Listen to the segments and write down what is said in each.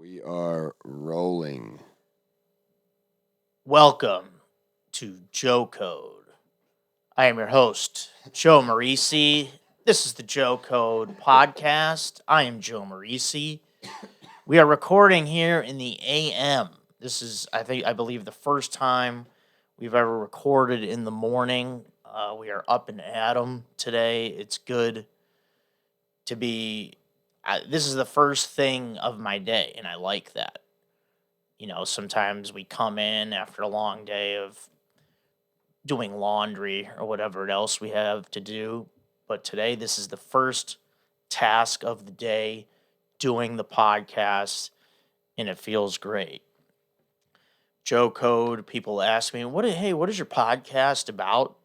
We are rolling. Welcome to Joe Code. I am your host, Joe Marrese. This is the Joe Code podcast. I am Joe Marrese. We are recording here in the AM. This is, I believe, the first time we've ever recorded in the morning. We are up and at 'em today. It's good to be. This is the first thing of my day, and I like that. You know, sometimes we come in after a long day of doing laundry or whatever else we have to do. But today, this is the first task of the day doing the podcast, and it feels great. Joe Code, people ask me, what is your podcast about?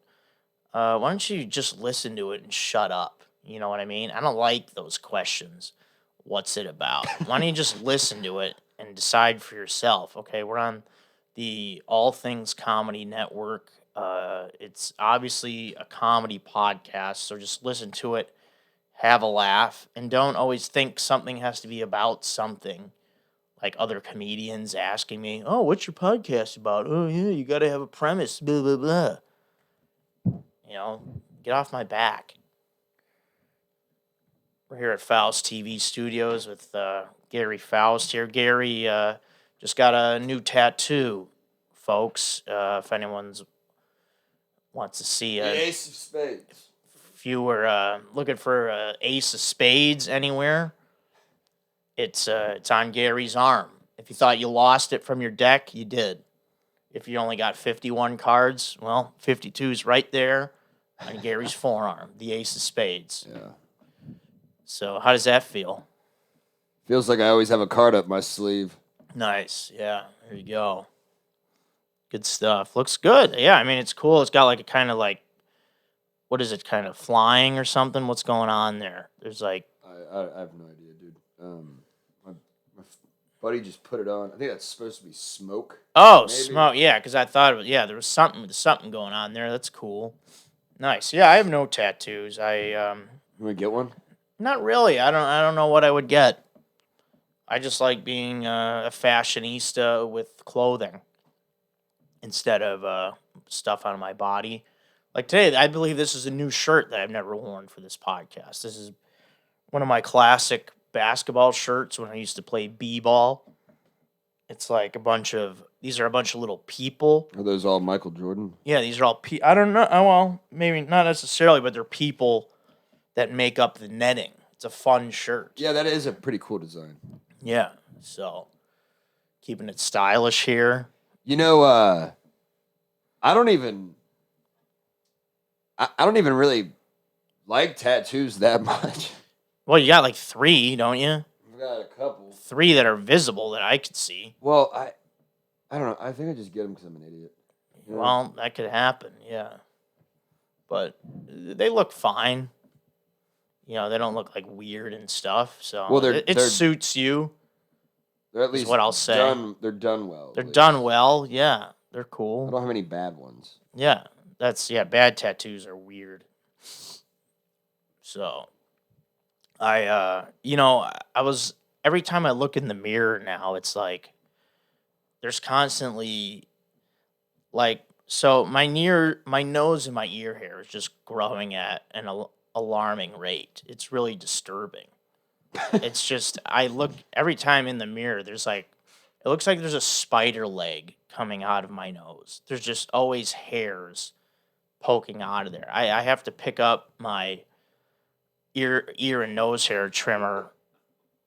Why don't you just listen to it and shut up? You know what I mean? I don't like those questions. What's it about? Why don't you just listen to it and decide for yourself? Okay, we're on the All Things Comedy Network. It's obviously a comedy podcast, so just listen to it, have a laugh, and don't always think something has to be about something. Like other comedians asking me, "Oh, what's your podcast about?" "Oh, yeah, you got to have a premise." Blah blah blah. You know, get off my back. We're here at Faust TV Studios with Gary Faust here. Gary just got a new tattoo, folks. If anyone's wants to see The Ace of Spades. if you were looking for Ace of Spades anywhere, it's on Gary's arm. If you thought you lost it from your deck, you did. If you only got 51 cards, well, 52 is right there on Gary's forearm, the Ace of Spades. Yeah. So how does that feel? Feels like I always have a card up my sleeve. Nice. Yeah, there you go. Good stuff. Looks good. Yeah, I mean, it's cool. It's got like a kind of like, what is it, kind of flying or something? What's going on there? There's like, I have no idea, dude. My buddy just put it on. I think that's supposed to be smoke. oh, maybe. smoke. Yeah, because I thought, there was something going on there. That's cool. Nice. Yeah, I have no tattoos. You want to get one? Not really. I don't know what I would get. I just like being a fashionista with clothing instead of stuff on my body. Like today, I believe this is a new shirt that I've never worn for this podcast. This is one of my classic basketball shirts when I used to play b-ball. It's like these are a bunch of little people. Are those all Michael Jordan? Yeah, these are all I don't know. Well, maybe not necessarily, but they're people that make up the netting. It's a fun shirt. Yeah, that is a pretty cool design. Yeah, so keeping it stylish here. You know, I don't even really like tattoos that much. Well, you got like 3, don't you? I've got a couple. 3 that are visible that I could see. Well, I don't know. I think I just get them because I'm an idiot. You know? Well, that could happen, yeah. But they look fine. You know, they don't look like weird and stuff. So well, it suits you. They're at least what I'll say. They're done well. They're done well, yeah. They're cool. I don't have any bad ones. Yeah, bad tattoos are weird. So, I was, every time I look in the mirror now, it's like, there's constantly, like, so my nose and my ear hair is just growing at an alarming rate. It's really disturbing. It's just, I look, every time in the mirror, there's like, it looks like there's a spider leg coming out of my nose. There's just always hairs poking out of there. I have to pick up my ear and nose hair trimmer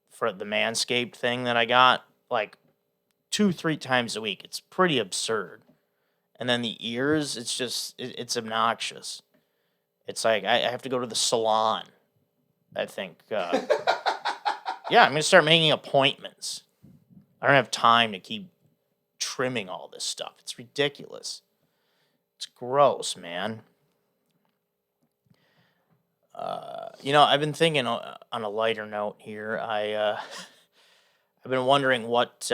for the Manscaped thing that I got like 2-3 times a week. It's pretty absurd. And then the ears, it's just, it's obnoxious. It's like I have to go to the salon, I think. Yeah, I'm going to start making appointments. I don't have time to keep trimming all this stuff. It's ridiculous. It's gross, man. I've been thinking on a lighter note here. I've been wondering what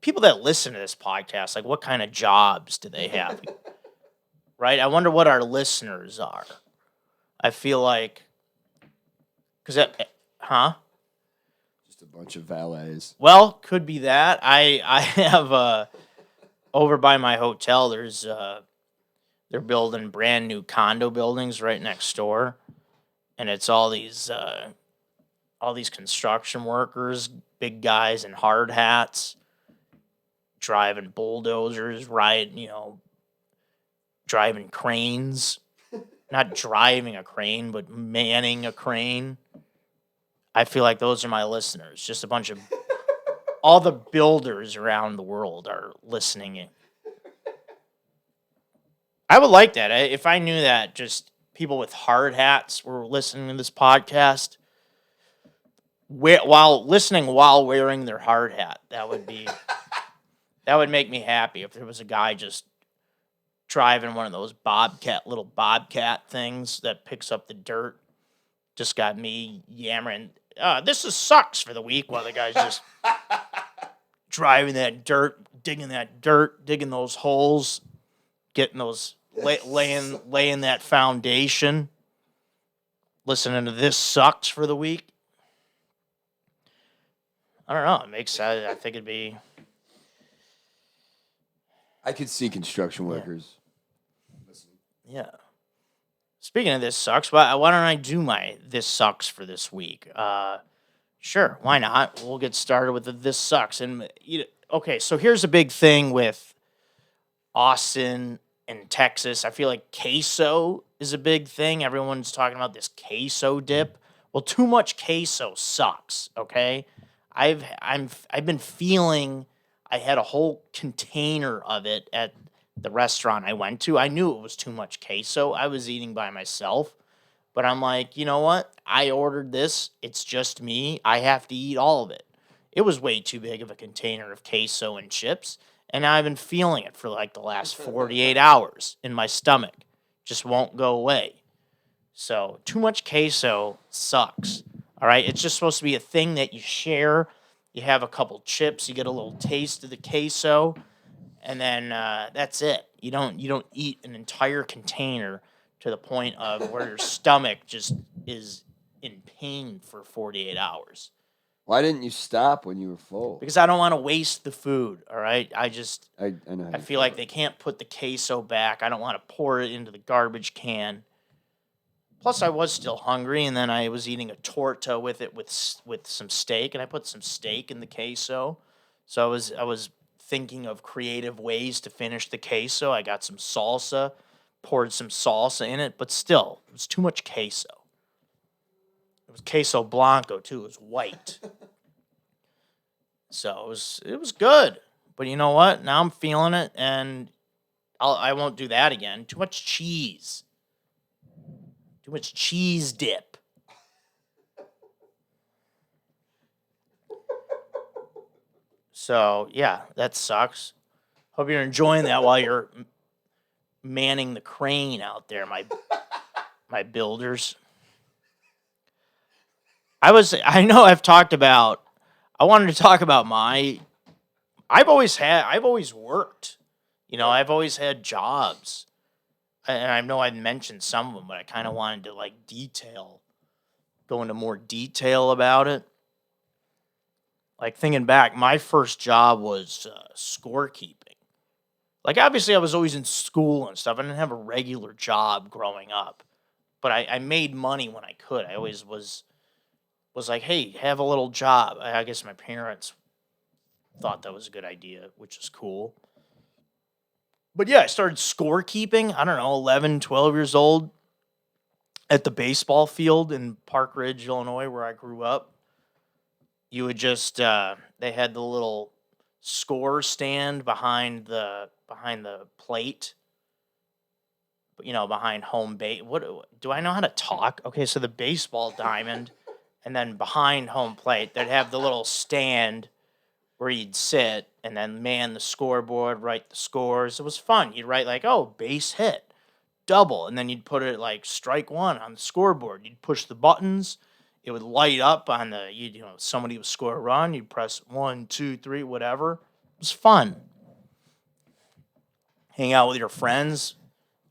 people that listen to this podcast, like what kind of jobs do they have? Right? I wonder what our listeners are. I feel like, because huh? Just a bunch of valets. Well, could be that. I have over by my hotel. They're building brand new condo buildings right next door, and it's all these construction workers, big guys in hard hats, driving bulldozers, driving cranes. Not driving a crane, but manning a crane. I feel like those are my listeners. Just a bunch of all the builders around the world are listening in. I would like that. If I knew that just people with hard hats were listening to this podcast while wearing their hard hat, that would make me happy. If there was a guy just driving one of those little bobcat things that picks up the dirt, just got me yammering. This sucks for the week while the guy's just driving that dirt, digging those holes, getting those laying that foundation. Listening to this sucks for the week. I don't know. It makes sense. I think it'd be. I could see construction workers. Yeah. Speaking of this sucks, why don't I do my this sucks for this week? Sure, why not? We'll get started with the this sucks. And okay, so here's a big thing with Austin and Texas. I feel like queso is a big thing. Everyone's talking about this queso dip. Well, too much queso sucks. Okay, I've been feeling. I had a whole container of it at the restaurant I went to. I knew it was too much queso. I was eating by myself. But I'm like, you know what? I ordered this. It's just me. I have to eat all of it. It was way too big of a container of queso and chips. And I've been feeling it for like the last 48 hours in my stomach. Just won't go away. So too much queso sucks. All right? It's just supposed to be a thing that you share. You have a couple chips. You get a little taste of the queso. And then that's it. You don't eat an entire container to the point of where your stomach just is in pain for 48 hours. Why didn't you stop when you were full? Because I don't want to waste the food, all right? I know. I feel like they can't put the queso back. I don't want to pour it into the garbage can. Plus, I was still hungry, and then I was eating a torta with it with some steak, and I put some steak in the queso. So I was thinking of creative ways to finish the queso. I got some salsa, poured some salsa in it, but still, it was too much queso. It was queso blanco too. It was white. So it was good. But you know what? Now I'm feeling it, and I won't do that again. Too much cheese. Too much cheese dip. So, yeah, that sucks. Hope you're enjoying that while you're manning the crane out there, my builders. I wanted to talk about I've always worked. I've always had jobs. And I know I mentioned some of them, but I kind of wanted to go into more detail about it. Like thinking back, my first job was scorekeeping. Like obviously I was always in school and stuff. I didn't have a regular job growing up, but I made money when I could. I always was like, hey, have a little job. I guess my parents thought that was a good idea, which is cool. But yeah, I started scorekeeping, I don't know, 11, 12 years old at the baseball field in Park Ridge, Illinois, where I grew up. You would just, they had the little score stand behind the plate, behind home base. What do I know how to talk? Okay, so the baseball diamond, and then behind home plate, they'd have the little stand where you'd sit and then man the scoreboard, write the scores. It was fun. You'd write base hit, double, and then you'd put it strike one on the scoreboard. You'd push the buttons. It would light up on somebody would score a run. You'd press 1, 2, 3, whatever. It was fun. Hang out with your friends.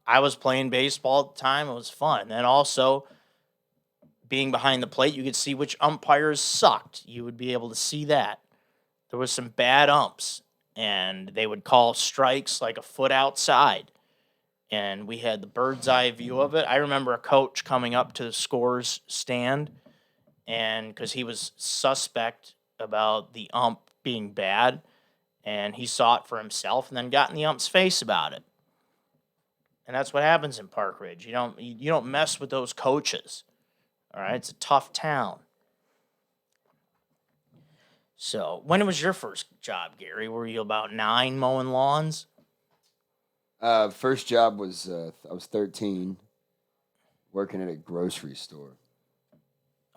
I was playing baseball at the time. It was fun. And then also being behind the plate, you could see which umpires sucked. You would be able to see that. There was some bad umps, and they would call strikes like a foot outside. And we had the bird's eye view of it. I remember a coach coming up to the scorer's stand, and because he was suspect about the ump being bad, and he saw it for himself and then got in the ump's face about it. And that's what happens in Park Ridge. You don't mess with those coaches. All right, it's a tough town. So, when was your first job, Gary? Were you about 9 mowing lawns? First job was I was 13, working at a grocery store.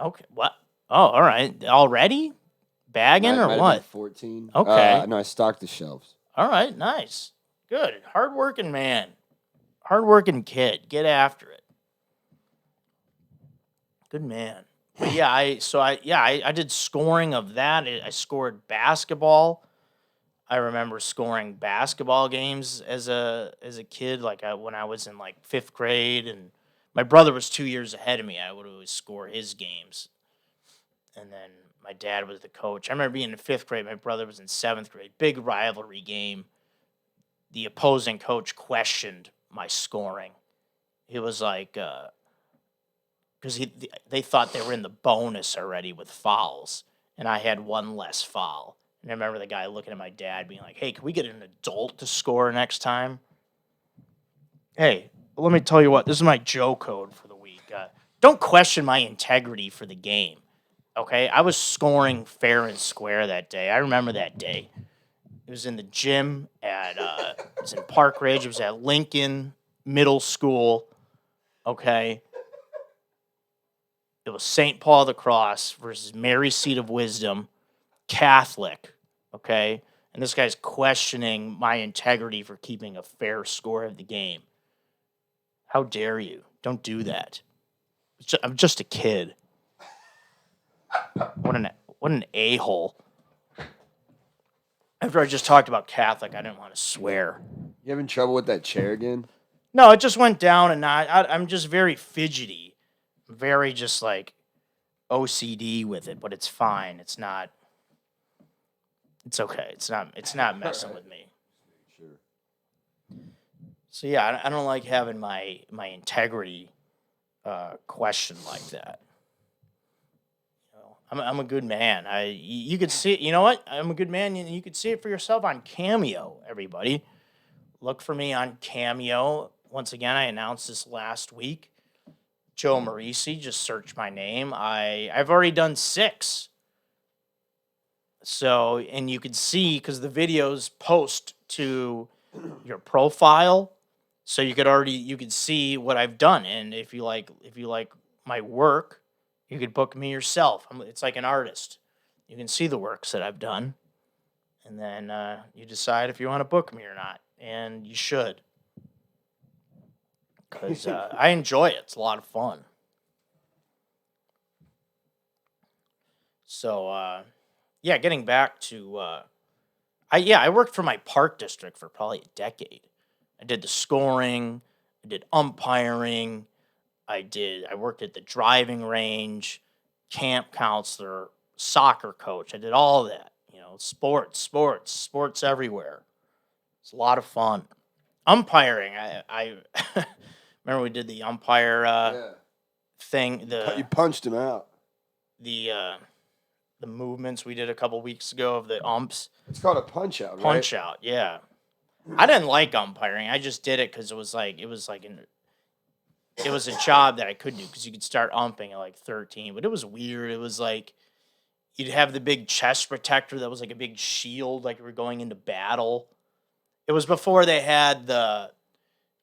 Okay, what? Oh, all right. Already? Bagging or Might have what? been 14. Okay. No, I stocked the shelves. All right, nice. Good. Hardworking man. Hardworking kid. Get after it. Good man. But yeah, I did scoring of that. I scored basketball. I remember scoring basketball games as a kid, when I was in like 5th grade, and my brother was 2 years ahead of me. I would always score his games, and then my dad was the coach. I remember being in 5th grade. My brother was in 7th grade. Big rivalry game. The opposing coach questioned my scoring. He was like, because they thought they were in the bonus already with fouls, and I had one less foul. And I remember the guy looking at my dad being like, hey, can we get an adult to score next time? Hey, let me tell you what, this is my Joe code for the week. Don't question my integrity for the game, okay? I was scoring fair and square that day. I remember that day. It was in the gym it was in Park Ridge. It was at Lincoln Middle School, okay? It was St. Paul the Cross versus Mary Seat of Wisdom, Catholic, okay? And this guy's questioning my integrity for keeping a fair score of the game. How dare you? Don't do that. I'm just a kid. What an a-hole. After I just talked about Catholic, I didn't want to swear. You having trouble with that chair again? No, it just went down, and I'm just very fidgety. Very just like OCD with it, but it's fine. It's not. It's okay. It's not messing with me. Sure. So yeah, I don't like having my integrity questioned like that. You know, I'm a good man. You could see. You know what? I'm a good man. You could see it for yourself on Cameo. Everybody, look for me on Cameo. Once again, I announced this last week. Joe Marrese, just search my name. I've already done 6. So, and you can see, because the videos post to your profile, so you could see what I've done. And if you like my work, you could book me yourself. It's like an artist. You can see the works that I've done, and then you decide if you want to book me or not, and you should. Because I enjoy it. It's a lot of fun. So, getting back to, I worked for my park district for probably a decade. I did the scoring. I did umpiring. I worked at the driving range, camp counselor, soccer coach. I did all that. You know, sports everywhere. It's a lot of fun. Umpiring, I remember we did the umpire thing. You punched him out. The movements we did a couple weeks ago of the umps. It's called a punch out, right? Punch out, yeah. I didn't like umpiring. I just did it because it was a job that I could do because you could start umping at like 13. But it was weird. It was like you'd have the big chest protector that was like a big shield, like you were going into battle. It was before they had the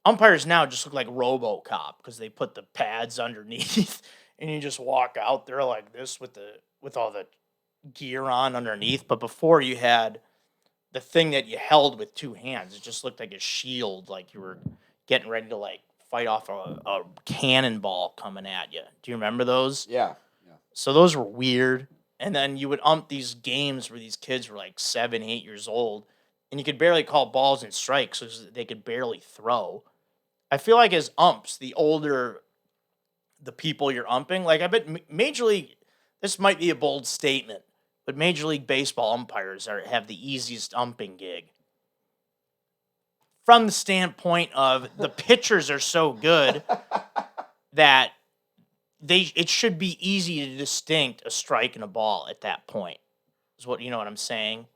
umpires. Now just look like RoboCop because they put the pads underneath and you just walk out there like this with all the gear on underneath. But before, you had the thing that you held with 2 hands. It just looked like a shield, like you were getting ready to like fight off a cannonball coming at you. Do you remember those? Yeah. So those were weird. And then you would ump these games where these kids were like 7, 8 years old, and you could barely call balls and strikes because they could barely throw. I feel like as umps, the older the people you're umping. Like I bet Major League. This might be a bold statement, but Major League Baseball umpires have the easiest umping gig. From the standpoint of the pitchers are so good that it should be easy to distinct a strike and a ball at that point. Is what you know what I'm saying?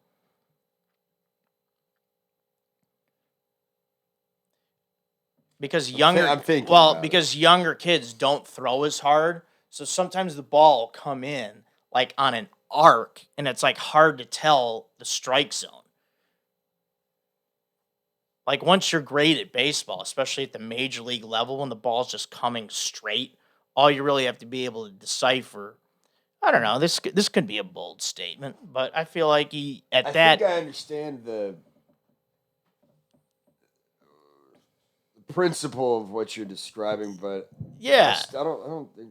Because because younger kids don't throw as hard, so sometimes the ball will come in like on an arc, and it's like hard to tell the strike zone. Like once you're great at baseball, especially at the major league level, when the ball's just coming straight, all you really have to be able to decipher. I don't know. This could be a bold statement, but I feel like I think I understand the principle of what you're describing, but yeah, I don't think.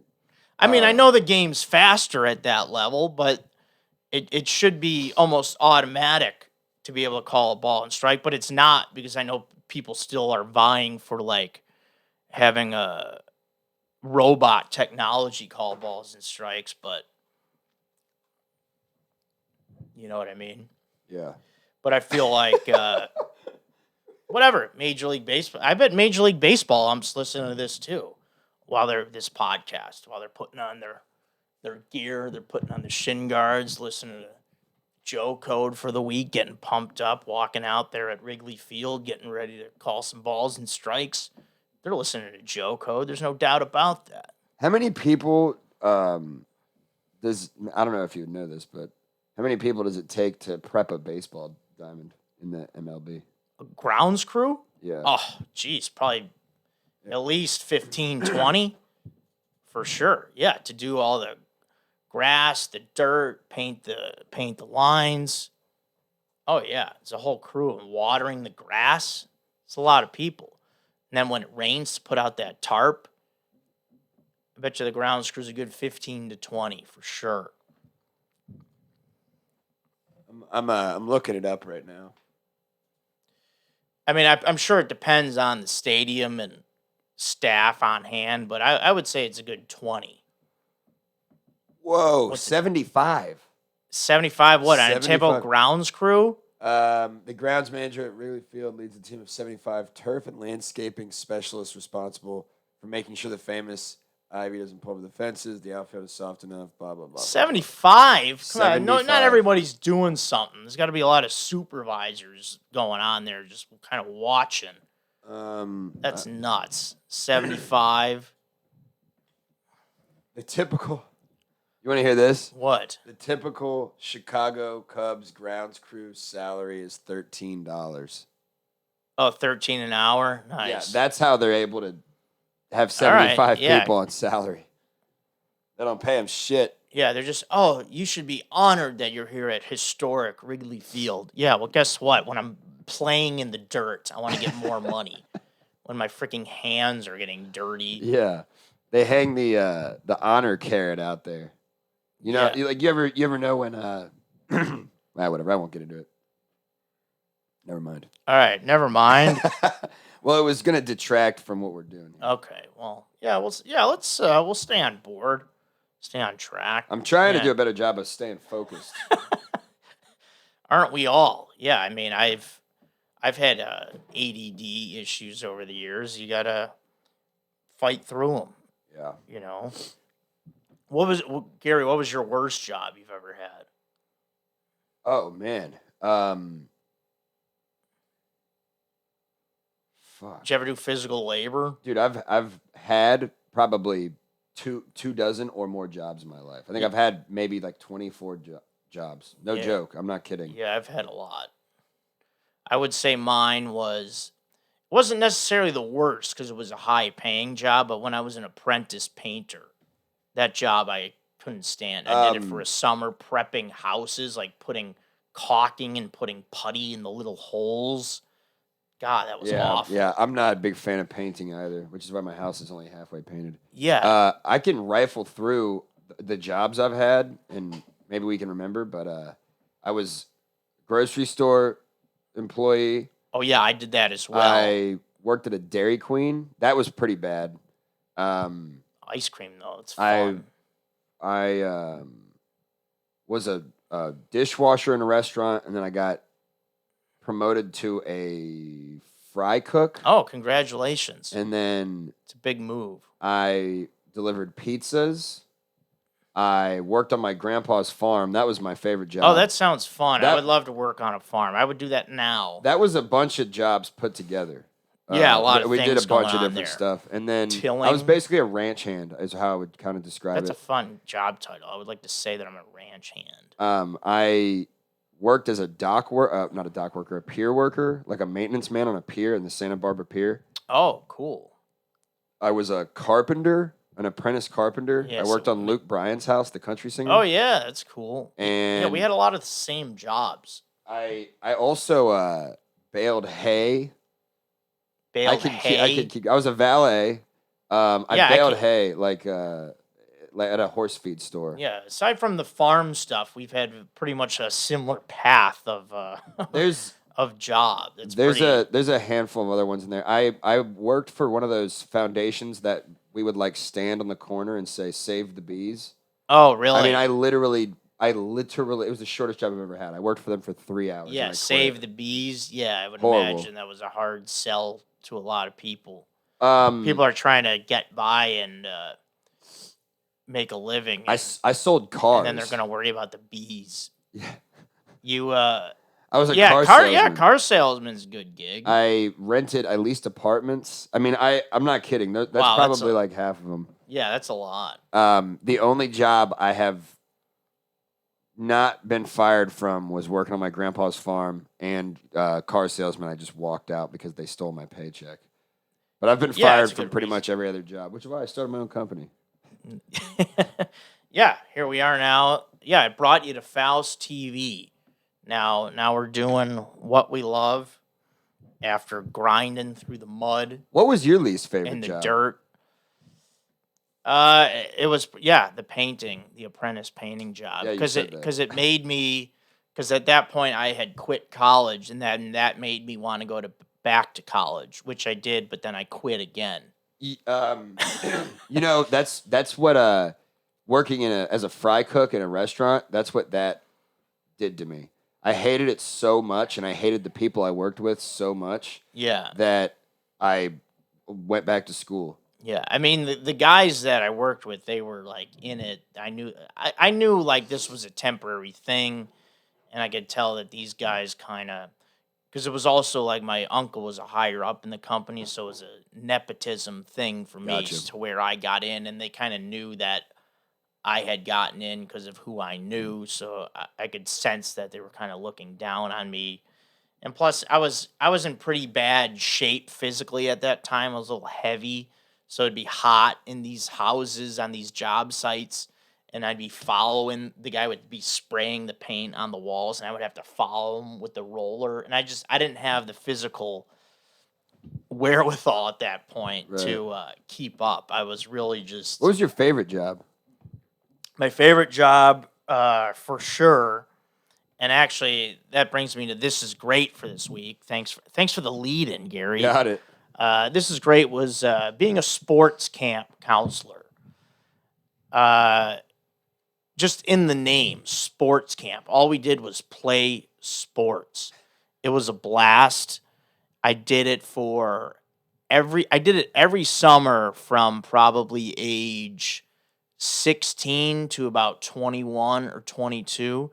I mean, I know the game's faster at that level, but it should be almost automatic to be able to call a ball and strike, but it's not because I know people still are vying for like having a robot technology call balls and strikes, but you know what I mean? Yeah. But I feel like whatever, Major League Baseball. I bet Major League Baseball umps listen to this too while they're putting on their gear, they're putting on the shin guards, listening to Joe Code for the week, getting pumped up, walking out there at Wrigley Field, getting ready to call some balls and strikes. They're listening to Joe Code. There's no doubt about that. How many people I don't know if you would know this, but how many people does it take to prep a baseball diamond in the MLB? A grounds crew? Yeah. Oh, geez, probably at least 15, 20 for sure. Yeah, to do all the grass, the dirt, paint the lines. Oh yeah, it's a whole crew, and watering the grass. It's a lot of people. And then when it rains, to put out that tarp. I bet you the grounds crew's a good 15 to 20 for sure. I'm looking it up right now. I mean, I'm sure it depends on the stadium and staff on hand, but I would say it's a good 20. Whoa, 75. 75 what? On a 75. typical grounds crew? The grounds manager at Wrigley Field leads a team of 75 turf and landscaping specialists responsible for making sure the famous ivy doesn't pull over the fences, the outfield is soft enough, blah, blah, blah. 75? Come on, no, 75. not everybody's doing something. There's got to be a lot of supervisors going on there just kind of watching. That's nuts. 75. The typical... You want to hear this? What? The typical Chicago Cubs grounds crew salary is $13. Oh, 13 an hour? Nice. Yeah, that's how they're able to have 75 people on salary. They don't pay them shit. Yeah, they're just, you should be honored that you're here at historic Wrigley Field. Yeah, well, guess what? When I'm playing in the dirt, I want to get more money. When my freaking hands are getting dirty. Yeah. They hang the honor carrot out there. You know, you ever know when whatever, I won't get into it. Never mind. All right, never mind. Well, it was gonna detract from what we're doing here. Okay, well, let's we'll stay on board, stay on track. I'm trying to do a better job of staying focused. Aren't we all? Yeah, I mean, I've had ADD issues over the years. You gotta fight through them. Yeah. You know. Gary, what was your worst job you've ever had? Oh man. Fuck. Did you ever do physical labor? Dude, I've had probably two dozen or more jobs in my life. I think I've had maybe like 24 jobs. No joke. I'm not kidding. Yeah, I've had a lot. I would say mine wasn't necessarily the worst because it was a high-paying job, but when I was an apprentice painter, that job I couldn't stand. I did it for a summer, prepping houses, like putting caulking and putting putty in the little holes. God, that was awful. Yeah, I'm not a big fan of painting either, which is why my house is only halfway painted. Yeah. I can rifle through the jobs I've had, and maybe we can remember, but I was grocery store employee. Oh, yeah, I did that as well. I worked at a Dairy Queen. That was pretty bad. Ice cream, though. It's I fun. I was a dishwasher in a restaurant, and then I got promoted to a fry cook, Oh, congratulations. and then It's a big move. I delivered pizzas. I worked on my grandpa's farm. That was my favorite job. Oh, that sounds fun. I That- would love to work on a farm. I would do that now. That was a bunch of jobs put together. Yeah, a lot of we did things a bunch going of on different there. stuff, and then I was Tilling. basically a ranch hand, is how I would kind of describe That's a it. fun job title. I would like to say that I'm a ranch hand. I worked as a not a dock worker, a pier worker, like a maintenance man on a pier in the Santa Barbara Pier. Oh, cool. I was a carpenter, an apprentice carpenter. Yeah, I worked so- on Luke Bryan's house, the country singer. Oh, yeah, that's cool. And Yeah, we had a lot of the same jobs. I also baled hay. Baled I hay. could keep. I was a valet. I Yeah, I baled could- hay like at a horse feed store. Yeah, aside from the farm stuff, we've had pretty much a similar path of There's of job. It's there's pretty, a handful of other ones in there. I worked for one of those foundations that we would like stand on the corner and say "Save the bees." Oh, really? I mean, I literally, it was the shortest job I've ever had. I worked for them for 3 hours. and I Yeah, quit. save the bees. Yeah, I would Horrible. imagine that was a hard sell to a lot of people. Um, People are trying to get by and make a living. I And, sold cars. and then they're going to worry about the bees. Yeah. You, I was a yeah, car yeah, salesman. car salesman's a good gig. I leased apartments. I mean, I'm not kidding. That's Wow, that's probably like half of them. Yeah, that's a lot. The only job I have not been fired from was working on my grandpa's farm and car salesman. I just walked out because they stole my paycheck. But I've been Yeah, fired that's a from good pretty reason. much every other job, which is why I started my own company. Yeah, here we are now. Yeah, I brought you to Faust TV. Now we're doing what we love after grinding through the mud What was your least favorite and the job? dirt. It was the painting, the apprentice painting job, Yeah, you said that. because it made me because at that point I had quit college and that made me want to go back to college, which I did, but then I quit again. You know, that's what working as a fry cook in a restaurant, that's what that did to me. I hated it so much, and I hated the people I worked with so much Yeah. that I went back to school. Yeah, I mean the guys that I worked with, they were like in it. I knew like this was a temporary thing, and I could tell that these guys kind of because it was also like my uncle was a higher up in the company, so it was a nepotism thing for me Gotcha. to where I got in, and they kind of knew that I had gotten in because of who I knew, so I could sense that they were kind of looking down on me. And plus, I was in pretty bad shape physically at that time. I was a little heavy. So it'd be hot in these houses on these job sites, and I'd be following the guy would be spraying the paint on the walls, and I would have to follow him with the roller. And I didn't have the physical wherewithal at that point Right. to keep up. I was really just What was your favorite job? my favorite job for sure. And actually, that brings me to this is great for this week. Thanks for the lead in, Gary. Got it. This is great was being a sports camp counselor. Just in the name, sports camp. All we did was play sports. It was a blast. I did it every summer from probably age 16 to about 21 or 22.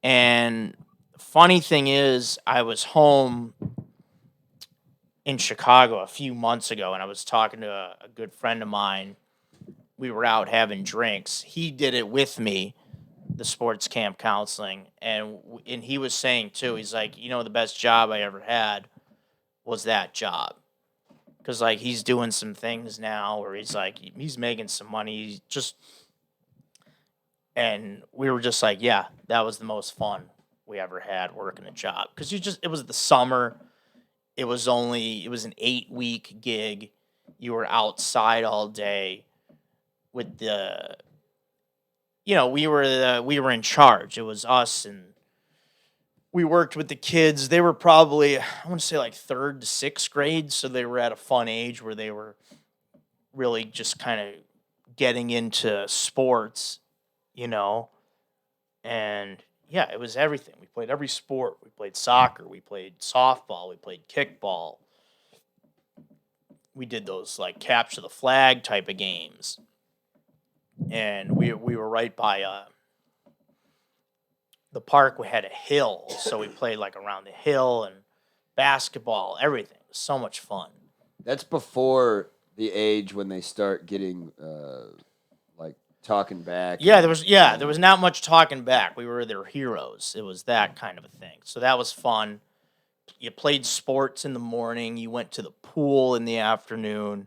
And funny thing is, I was home in Chicago a few months ago, and I was talking to a good friend of mine. We were out having drinks. He did it with me, the sports camp counseling, and he was saying too. He's like, the best job I ever had was that job, because like he's doing some things now where he's like he's making some money. And we were just like, yeah, that was the most fun we ever had working a job, because it was the summer. It was an 8-week gig. You were outside all day with we were in charge. It was us, and we worked with the kids. They were probably, I want to say like 3rd to 6th grade. So they were at a fun age where they were really just kind of getting into sports, you know, and yeah, it was everything. We played every sport. We played soccer. We played softball. We played kickball. We did those like capture the flag type of games, and we were right by the park. We had a hill, so we played like around the hill and basketball, everything. It was so much fun. That's before the age when they start getting like talking back. Yeah, there was not much talking back. We were their heroes. It was that kind of a thing. So that was fun. You played sports in the morning, you went to the pool in the afternoon,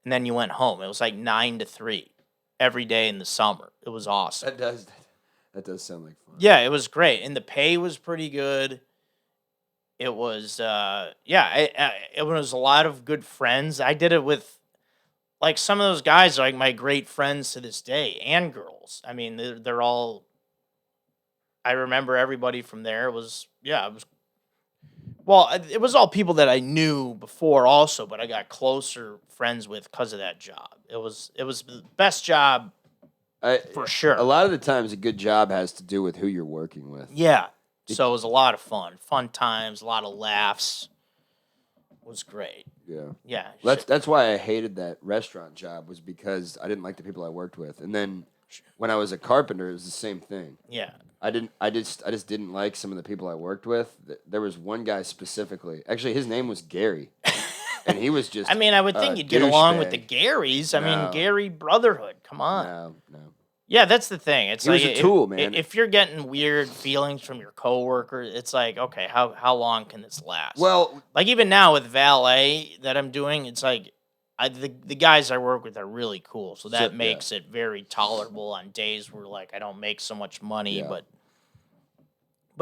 and then you went home. It was like 9 to 3 every day in the summer. It was awesome. That does sound like fun. Yeah, it was great. And the pay was pretty good. It was it was a lot of good friends. I did it with like some of those guys are like my great friends to this day, and girls. I mean, they're all. I remember everybody from there. It was it was all people that I knew before also, but I got closer friends with because of that job. It was the best job for sure. A lot of the times, a good job has to do with who you're working with. Yeah. So it was a lot of fun times, a lot of laughs. It was great. Yeah. Yeah. That's why I hated that restaurant job, was because I didn't like the people I worked with. And then when I was a carpenter, it was the same thing. Yeah. I just didn't like some of the people I worked with. There was one guy specifically. Actually, his name was Gary. And he was just I mean, I would think you'd get along with the Garys. I mean, Gary Brotherhood. Come on. No. Yeah, that's the thing. It's He like was a tool, man. If you're getting weird feelings from your coworker, it's like, okay, how long can this last? Well, like even now with valet that I'm doing, it's like the guys I work with are really cool, so that makes it very tolerable on days where like I don't make so much money, but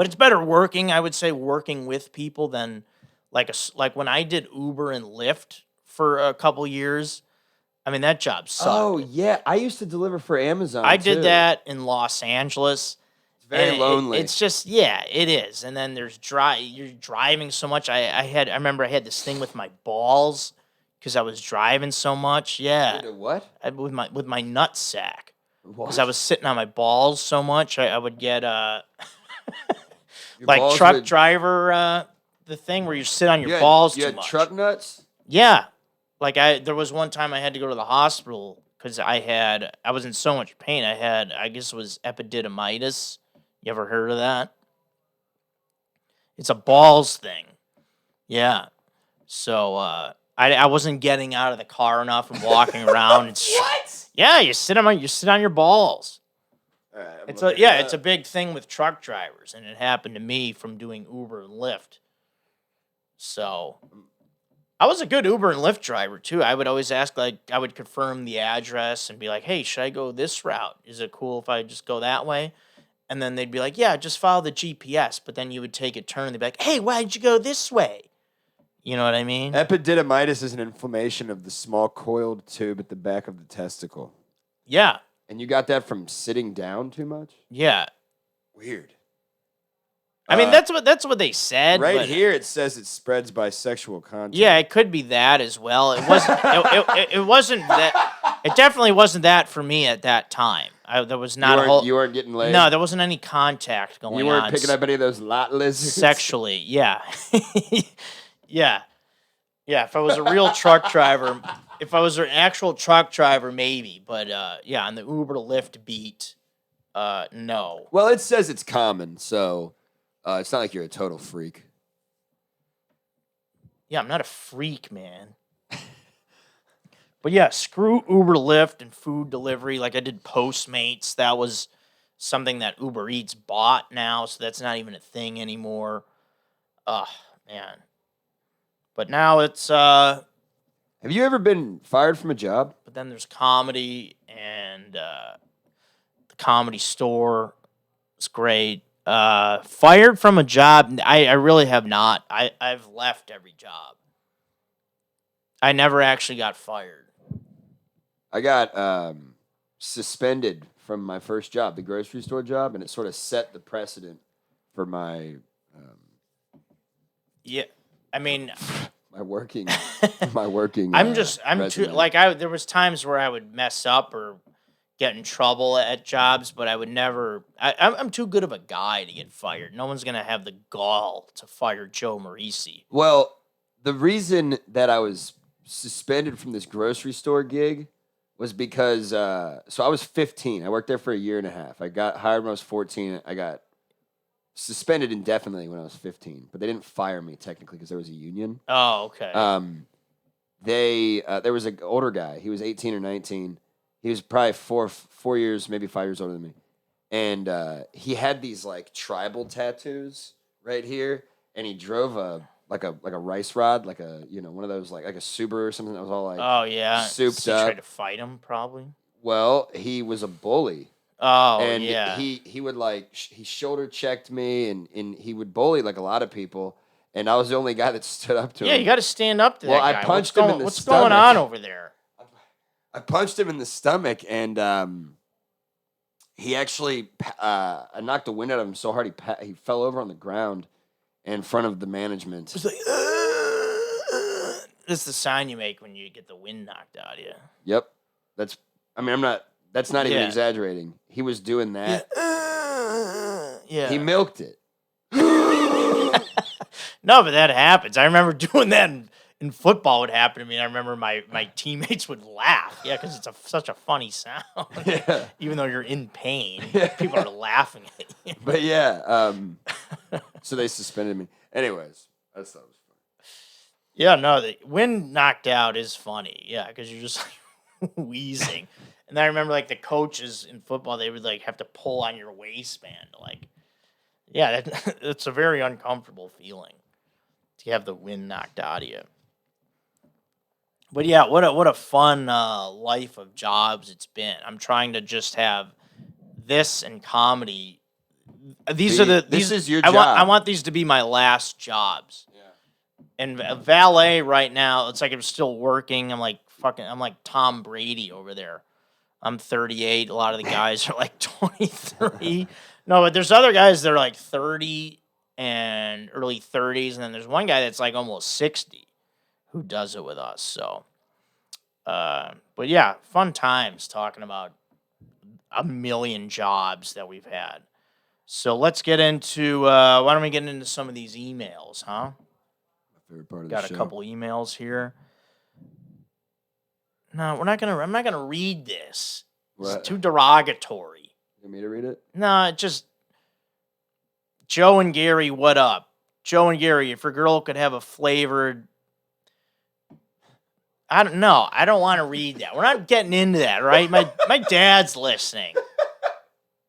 it's better working. I would say working with people than like when I did Uber and Lyft for a couple years. I mean, that job sucked. Oh, yeah. I used to deliver for Amazon, I did that in Los Angeles. It's very lonely. It's just, yeah, it is. And then you're driving so much. I remember I had this thing with my balls because I was driving so much. Yeah. You did what? With my nut sack. Because I was sitting on my balls so much. I would get, like truck driver, the thing where you sit on your balls too much. You had truck nuts? Yeah. Like there was one time I had to go to the hospital because I was in so much pain. I guess it was epididymitis. You ever heard of that? It's a balls thing. Yeah. So I wasn't getting out of the car enough and walking around. What? Yeah, you sit on your balls. All right, it's a big thing with truck drivers, and it happened to me from doing Uber and Lyft. So I was a good Uber and Lyft driver, too. I would always ask, like, I would confirm the address and be like, hey, should I go this route? Is it cool if I just go that way? And then they'd be like, yeah, just follow the GPS. But then you would take a turn and they'd be like, hey, why'd you go this way? You know what I mean? Epididymitis is an inflammation of the small coiled tube at the back of the testicle. Yeah. And you got that from sitting down too much? Yeah. Weird. I mean, that's what they said. Right here, it says it spreads by sexual contact. Yeah, it could be that as well. It wasn't. It wasn't that. It definitely wasn't that for me at that time. There was not You weren't getting laid. No, there wasn't any contact going on. You weren't picking up any of those lot lizards sexually. Yeah, yeah. If I was a real truck driver, if I was an actual truck driver, maybe. But yeah, on the Uber to Lyft beat, no. Well, it says it's common, so. It's not like you're a total freak. Yeah, I'm not a freak, man. But yeah, screw Uber, Lyft, and food delivery. Like I did Postmates. That was something that Uber Eats bought now, so that's not even a thing anymore. Ugh, man. But now it's... Have you ever been fired from a job? But then there's comedy and the Comedy Store. It's great. Fired from a job, I really have not. I've left every job. I never actually got fired. I got suspended from my first job, the grocery store job, and it sort of set the precedent for my Yeah, I mean, my working I'm too resume. there was times where I would mess up or get in trouble at jobs, but I would never. I'm too good of a guy to get fired. No one's gonna have the gall to fire Joe Marrese. Well, the reason that I was suspended from this grocery store gig was because so I was 15. I worked there for a year and a half. I got hired when I was 14. I got suspended indefinitely when I was 15, but they didn't fire me technically because there was a union. Oh, okay. There was an older guy. He was 18 or 19. He was probably 4 years, maybe 5 years older than me, and he had these like tribal tattoos right here, and he drove a rice rod, like a one of those like a Subaru or something that was all like oh yeah, souped so you up. tried to fight him probably. Well, he was a bully. Oh And yeah. he would like he shoulder checked me and he would bully like a lot of people, and I was the only guy that stood up to him. Yeah, you got to stand up to that guy. I punched him in the What's stomach. going on over there? I punched him in the stomach, and he actually I knocked the wind out of him so hard he fell over on the ground in front of the management. It's like that's the sound you make when you get the wind knocked out of you. Yep, that's not even Yeah. exaggerating. He was doing that. Yeah. He milked it. No, but that happens. I remember doing that in football. Would happen to me. I remember my teammates would laugh. Yeah, because it's such a funny sound. Yeah. Even though you're in pain, Yeah. people are laughing at you. But yeah, so they suspended me. Anyways, I just thought it was funny. Yeah, no, the wind knocked out is funny. Yeah, because you're just like wheezing. And I remember like the coaches in football, they would like have to pull on your waistband. Like, yeah, it's a very uncomfortable feeling to have the wind knocked out of you. But yeah, what a fun life of jobs it's been. I'm trying to just have this and comedy. This is your I job. want these to be my last jobs. And valet right now, it's like I'm still working. I'm like Tom Brady over there. I'm 38. A lot of the guys are like 23. No, but there's other guys that are like 30 and early 30s, and then there's one guy that's like almost 60 who does it with us. So, but yeah, fun times talking about a million jobs that we've had. So let's get into, why don't we get into some of these emails, huh? Favorite part of Got the show. a couple emails here. No, I'm not gonna read this. What? It's too derogatory. You want me to read it? No, just Joe and Gary, what up? Joe and Gary, if your girl could have a flavored, I don't know. I don't want to read that. We're not getting into that, right? My dad's listening.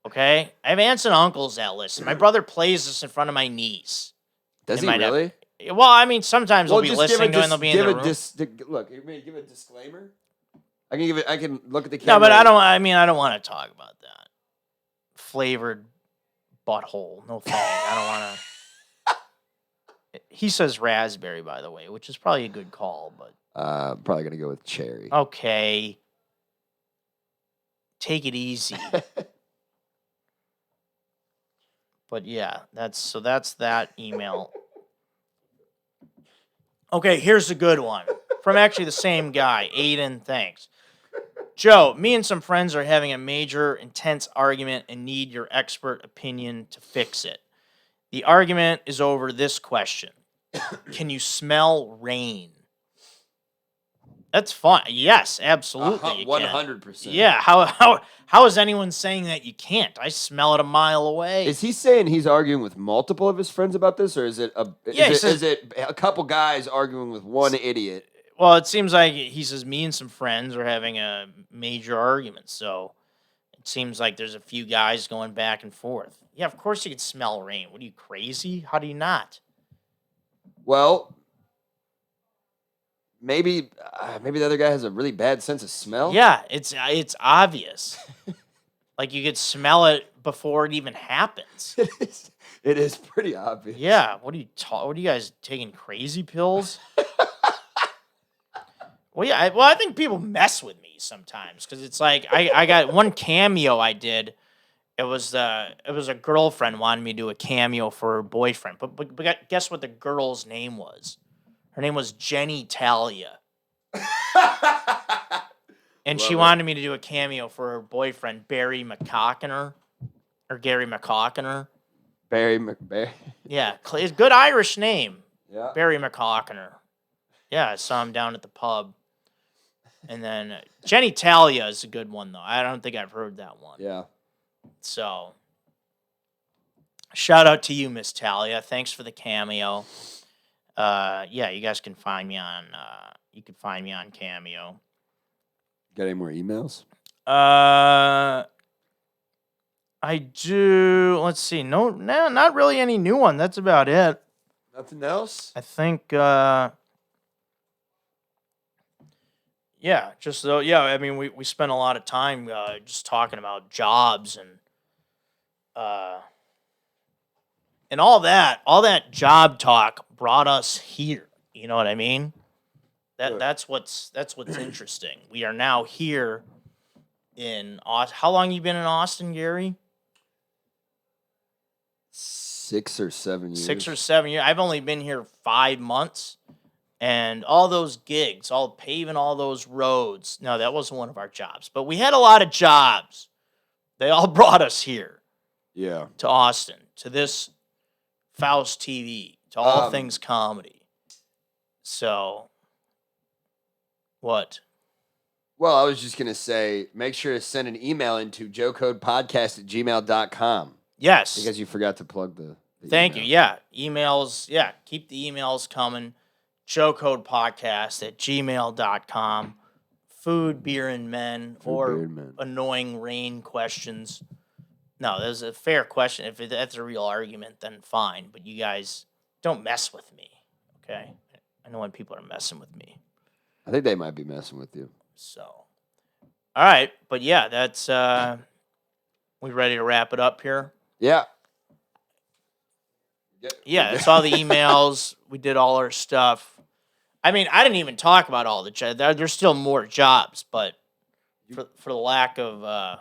Okay, I have aunts and uncles that listen. My brother plays this in front of my niece. Does he might have- really? Well, I mean, sometimes they'll be just listening and they'll be in the room. Look, you mean give a disclaimer? I can look at the No, camera. but I don't want to talk about that. Flavored butthole. No thanks. I don't want to. He says raspberry, by the way, which is probably a good call, but Probably gonna go with cherry. okay. Take it easy. But yeah, that's that email. Okay, here's a good one. From actually the same guy, Aiden, thanks. Joe, me and some friends are having a major, intense argument and need your expert opinion to fix it. The argument is over this question. Can you smell rain? That's fun. Yes, absolutely. you can. 100%. Yeah, how is anyone saying that you can't? I smell it a mile away. Is he saying he's arguing with multiple of his friends about this, or is it is it a couple guys arguing with one idiot? Well, it seems like he says me and some friends are having a major argument, so it seems like there's a few guys going back and forth. Yeah, of course you can smell rain. What are you, crazy? How do you not? Well, maybe the other guy has a really bad sense of smell. Yeah, it's obvious. Like you could smell it before it even happens. It is pretty obvious. Yeah, what are you guys taking crazy pills? Well, yeah, I think people mess with me sometimes because it's like I got one cameo I did. It was a girlfriend wanted me to do a cameo for her boyfriend, but guess what the girl's name was? Her name was Jenny Talia. And Love she it. wanted me to do a cameo for her boyfriend, Barry McCockiner. Or Gary McCockiner. Barry McBarry. Yeah, it's a good Irish name. Yeah. Barry McCockiner. Yeah, I saw him down at the pub. And then Jenny Talia is a good one, though. I don't think I've heard that one. Yeah. So, shout out to you, Miss Talia. Thanks for the cameo. Yeah, you guys can find me on. You can find me on Cameo. Got any more emails? I do. Let's see. No, not really any new one. That's about it. Nothing else? I think. Yeah, just though. Yeah, I mean, we spent a lot of time just talking about jobs and all that. All that job talk brought us here. You know what I mean? That's what's interesting. We are now here in Austin. How long you been in Austin, Gary? 6 or 7 years. 6 or 7 years. I've only been here 5 months, and all those gigs, all paving all those roads. No, that wasn't one of our jobs, but we had a lot of jobs. They all brought us here. Yeah. To Austin, to this Faust TV, to all things comedy. So, what? Well, I was just going to say, make sure to send an email into joecodepodcast@gmail.com. Yes. Because you forgot to plug the Thank email. you. Yeah. Emails. Yeah. Keep the emails coming. joecodepodcast@gmail.com. Food, beer, and men. Or beer, and men. annoying rain questions. No, there's a fair question. If that's a real argument, then fine. But you guys don't mess with me. Okay? I know when people are messing with me. I think they might be messing with you. So, all right. But yeah, that's, we ready to wrap it up here? Yeah. Yeah, that's all the emails. We did all our stuff. I mean, I didn't even talk about all the jobs. There's still more jobs, but for the lack of, I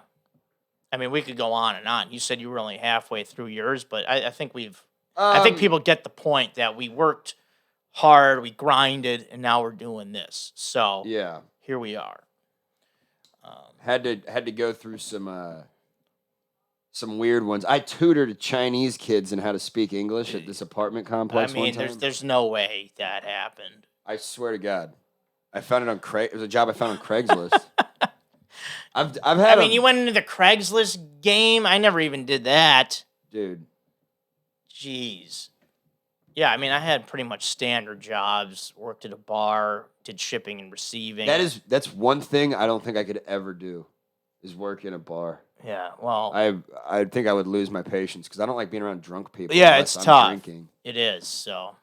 mean, we could go on and on. You said you were only halfway through yours, but I think I think people get the point that we worked hard, we grinded, and now we're doing this. So Yeah. here we are. Had to go through some weird ones. I tutored Chinese kids in how to speak English at this apartment complex. I mean, one time. there's no way that happened. I swear to God, I found it on It was a job I found on Craigslist. I've had. I mean, you went into the Craigslist game. I never even did that, dude. Jeez. Yeah, I mean, I had pretty much standard jobs. Worked at a bar, did shipping and receiving. That's one thing I don't think I could ever do, is work in a bar. Yeah, well, I think I would lose my patience because I don't like being around drunk people. Yeah, unless it's I'm tough. Drinking. It is, so.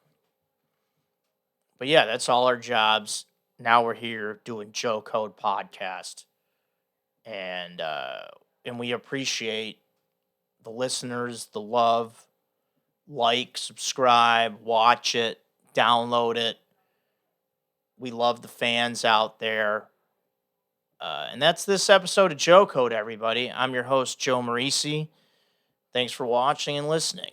But yeah, that's all our jobs. Now we're here doing Joe Code Podcast. And we appreciate the listeners, the love. Like, subscribe, watch it, download it. We love the fans out there. And that's this episode of Joe Code, everybody. I'm your host, Joe Marrese. Thanks for watching and listening.